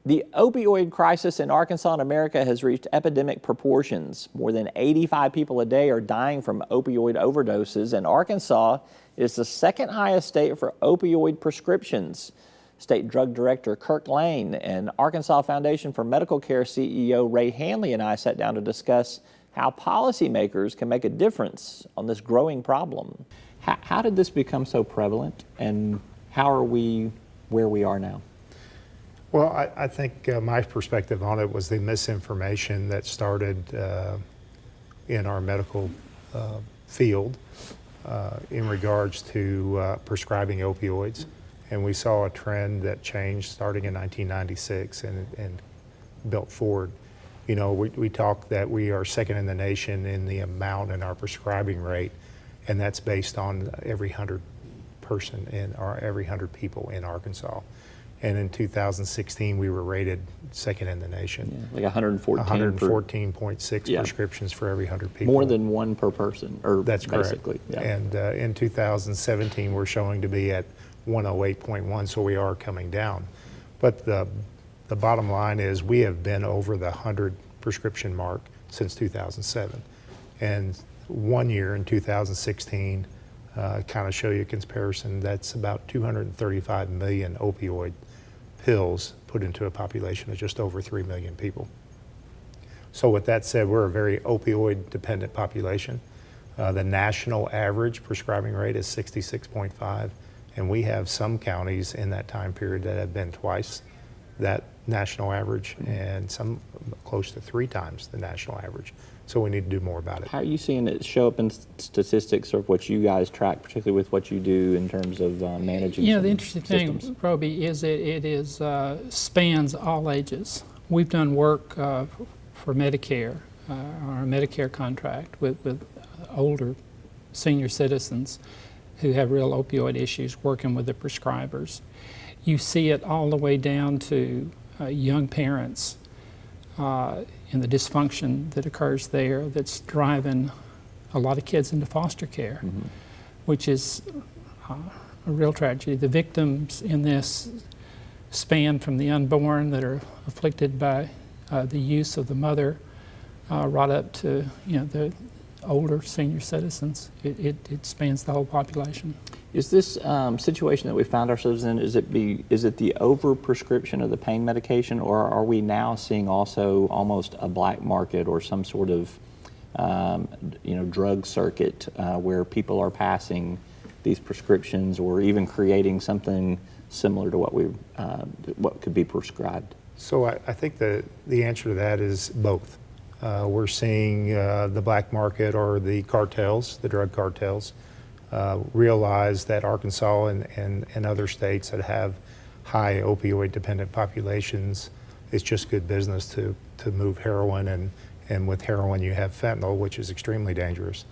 The opioid crisis in Arkansas and America has reached epidemic proportions. More than 85 people a day are dying from opioid overdoses, and Arkansas is the second highest state for opioid prescriptions. State Drug Director Kirk and Arkansas Foundation for Medical Care CEO Ray Hanley and I sat down to discuss how policymakers can make a difference on this growing problem. How did this become so prevalent, and how are we where we are now? Well, I think my perspective on it was the misinformation that started in our medical field in regards to prescribing opioids. And we saw a trend that changed starting in 1996 and built forward. You know, we talk that we are second in the nation in the amount in our prescribing rate, and that's based on every 100 person or every 100 people in Arkansas. And in 2016, we were rated second in the nation. Yeah, like 114.6 prescriptions for every 100 people. More than one per person, or that's basically. Correct. Yeah. And in 2017, we're showing to be at 108.1, so we are coming down. But the bottom line is we have been over the 100 prescription mark since 2007. And 1 year in 2016, kind of show you a comparison, that's about 235 million opioid pills put into a population of just over 3 million people. So with that said, we're a very opioid dependent population. The national average prescribing rate is 66.5, and we have some counties in that time period that have been twice that national average, and some close to 3 times the national average. So we need to do more about it. How are you seeing it show up in statistics of what you guys track, particularly with what you do in terms of managing? You know, the interesting thing, Roby, is it spans all ages. We've done work for Medicare, on our Medicare contract with older senior citizens who have real opioid issues, working with the prescribers. You see it all the way down to young parents and the dysfunction that occurs there that's driving a lot of kids into foster care, which is a real tragedy. The victims in this span from the unborn that are afflicted by the use of the mother right up to the older senior citizens. It spans the whole population. Is this situation that we found ourselves in, is it the over-prescription of the pain medication, or are we now seeing also almost a black market or some sort of drug circuit where people are passing these prescriptions or even creating something similar to what could be prescribed? So I think the answer to that is both. We're seeing the black market or the cartels, the drug cartels, realize that Arkansas and other states that have high opioid dependent populations, it's just good business to move heroin, and with heroin you have fentanyl, which is extremely dangerous,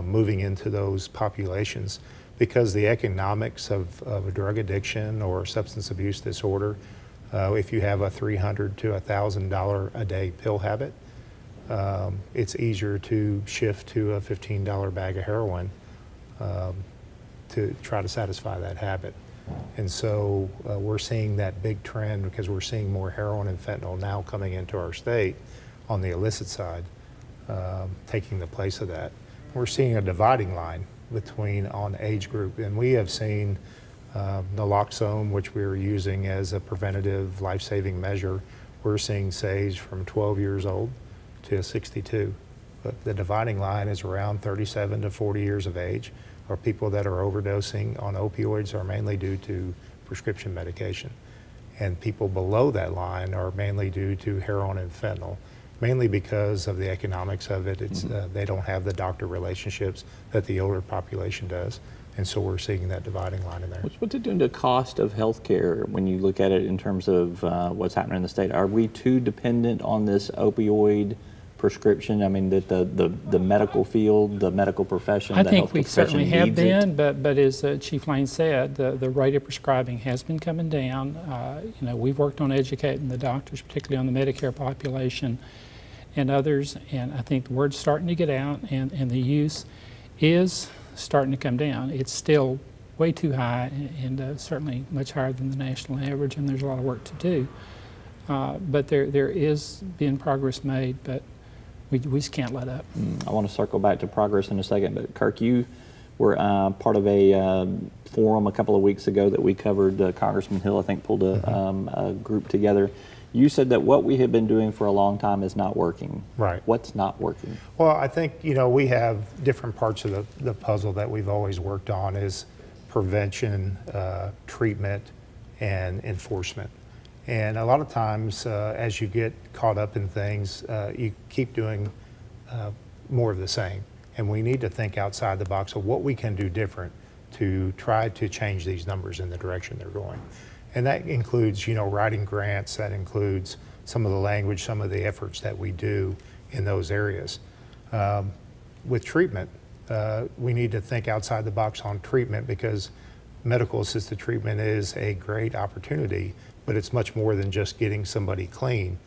moving into those populations, because the economics of a drug addiction or substance abuse disorder, if you have a $300 to $1,000 a day pill habit, it's easier to shift to a $15 bag of heroin to try to satisfy that habit. And so we're seeing that big trend because we're seeing more heroin and fentanyl now coming into our state on the illicit side, taking the place of that. We're seeing a dividing line on age group, and we have seen naloxone, which we were using as a preventative life-saving measure. We're seeing SAGE from 12 years old to 62. But the dividing line is around 37 to 40 years of age, or people that are overdosing on opioids are mainly due to prescription medication. And people below that line are mainly due to heroin and fentanyl, mainly because of the economics of it. It's, they don't have the doctor relationships that the older population does. And so we're seeing that dividing line in there. What's it doing to cost of health care when you look at it in terms of what's happening in the state? Are we too dependent on this opioid prescription? I mean, that the medical field, the medical profession, I the think health we profession certainly have needs been, but as Chief Lane said, the rate of prescribing has been coming down. We've worked on educating the doctors, particularly on the Medicare population and others, and I think the word's starting to get out, and the use is starting to come down. It's still way too high, and certainly much higher than the national average, and there's a lot of work to do. But there is being progress made, but we just can't let up. I want to circle back to progress in a second, but Kirk, you were part of a forum a couple of weeks ago that we covered. Congressman Hill, I think, pulled a group together. You said that what we have been doing for a long time is not working. Right. What's not working? Well, I think, we have different parts of the puzzle that we've always worked on is prevention, treatment, and enforcement. And a lot of times, as you get caught up in things, you keep doing more of the same. And we need to think outside the box of what we can do different to try to change these numbers in the direction they're going. And that includes, writing grants, that includes some of the language, some of the efforts that we do in those areas. With treatment, we need to think outside the box on treatment because medical assisted treatment is a great opportunity, but it's much more than just getting somebody clean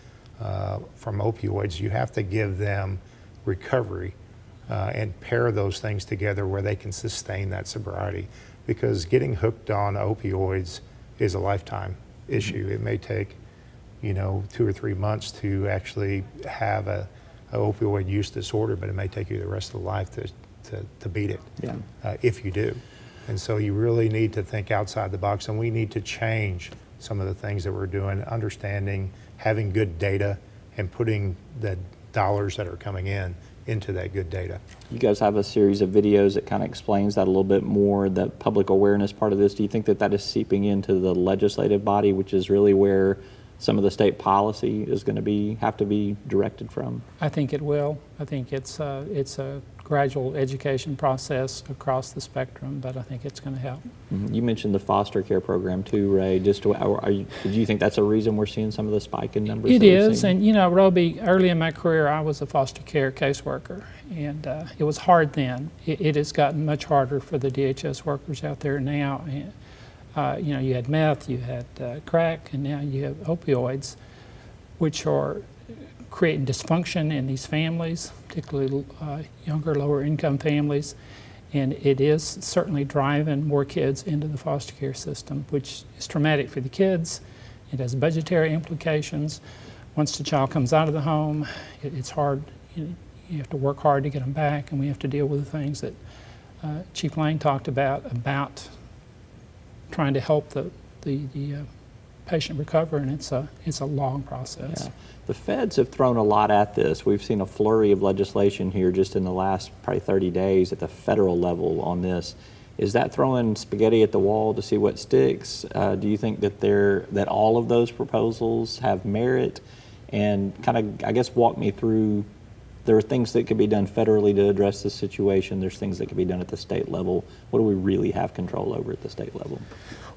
from opioids. You have to give them recovery and pair those things together where they can sustain that sobriety, because getting hooked on opioids is a lifetime issue. It may take 2 or 3 months to actually have a opioid use disorder, but it may take you the rest of the life to beat it, if you do. And so you really need to think outside the box, and we need to change some of the things that we're doing, understanding, having good data, and putting the dollars that are coming in into that good data. You guys have a series of videos that kind of explains that a little bit more, the public awareness part of this. Do you think that is seeping into the legislative body, which is really where some of the state policy is going to have to be directed from? I think it will. I think it's a gradual education process across the spectrum, but I think it's going to help. You mentioned the foster care program too, Ray. Do you think that's a reason we're seeing some of the spike in numbers? It is, and Roby, early in my career, I was a foster care caseworker, and it was hard then. It has gotten much harder for the DHS workers out there now. You had meth, you had crack, and now you have opioids, which are creating dysfunction in these families, particularly younger, lower income families. And it is certainly driving more kids into the foster care system, which is traumatic for the kids. It has budgetary implications. Once the child comes out of the home, it's hard. You have to work hard to get them back, and we have to deal with the things that Chief Lane talked about trying to help the patient recover, and it's a long process. Yeah. The feds have thrown a lot at this. We've seen a flurry of legislation here just in the last probably 30 days at the federal level on this. Is that throwing spaghetti at the wall to see what sticks? Do you think that all of those proposals have merit? And kind of, I guess, walk me through. There are things that could be done federally to address this situation. There's things that could be done at the state level. What do we really have control over at the state level?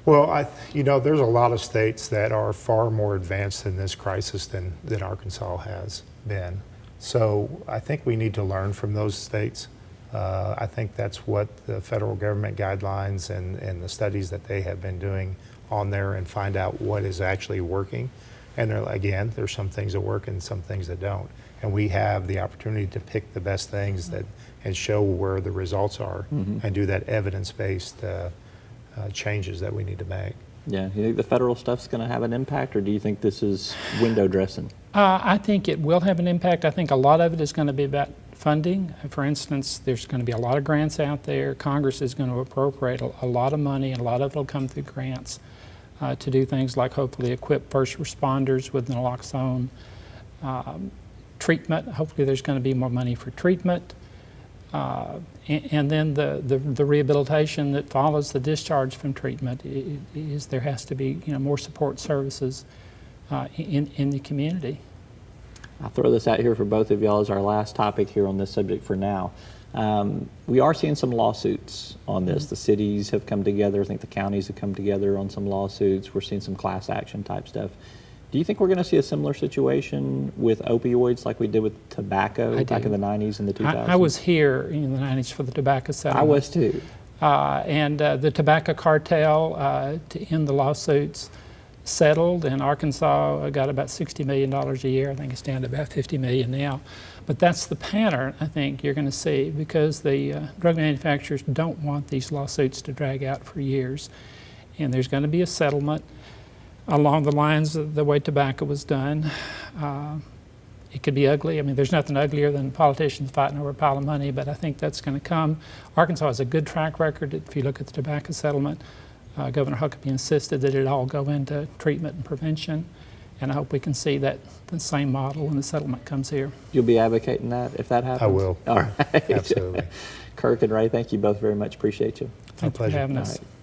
Well, there's a lot of states that are far more advanced in this crisis than Arkansas has been. So I think we need to learn from those states. I think that's what the federal government guidelines and the studies that they have been doing on there, and find out what is actually working. And there's some things that work and some things that don't. And we have the opportunity to pick the best things and show where the results are, and do that evidence-based changes that we need to make. Yeah, you think the federal stuff's going to have an impact, or do you think this is window dressing? I think it will have an impact. I think a lot of it is going to be about funding. For instance, there's going to be a lot of grants out there. Congress is going to appropriate a lot of money, and a lot of it will come through grants to do things like hopefully equip first responders with naloxone. Treatment, hopefully there's going to be more money for treatment. And then the rehabilitation that follows the discharge from treatment is there has to be more support services in the community. I'll throw this out here for both of y'all as our last topic here on this subject for now. We are seeing some lawsuits on this. The cities have come together. I think the counties have come together on some lawsuits. We're seeing some class action type stuff. Do you think we're going to see a similar situation with opioids like we did with tobacco back in the 90s and the 2000s? I was here in the 90s for the tobacco settlement. I was too. And the tobacco cartel, to end the lawsuits, settled, and Arkansas got about $60 million a year. I think it's down to about $50 million now. But that's the pattern I think you're going to see, because the drug manufacturers don't want these lawsuits to drag out for years. And there's going to be a settlement. along the lines of the way tobacco was done. It could be ugly. I mean, there's nothing uglier than politicians fighting over a pile of money, but I think that's going to come. Arkansas has a good track record. If you look at the tobacco settlement, Governor Huckabee insisted that it all go into treatment and prevention, and I hope we can see that the same model when the settlement comes here. You'll be advocating that if that happens? I will. All right. Absolutely. Kirk and Ray, thank you both very much. Appreciate you. Thank you for pleasure. having All us. right.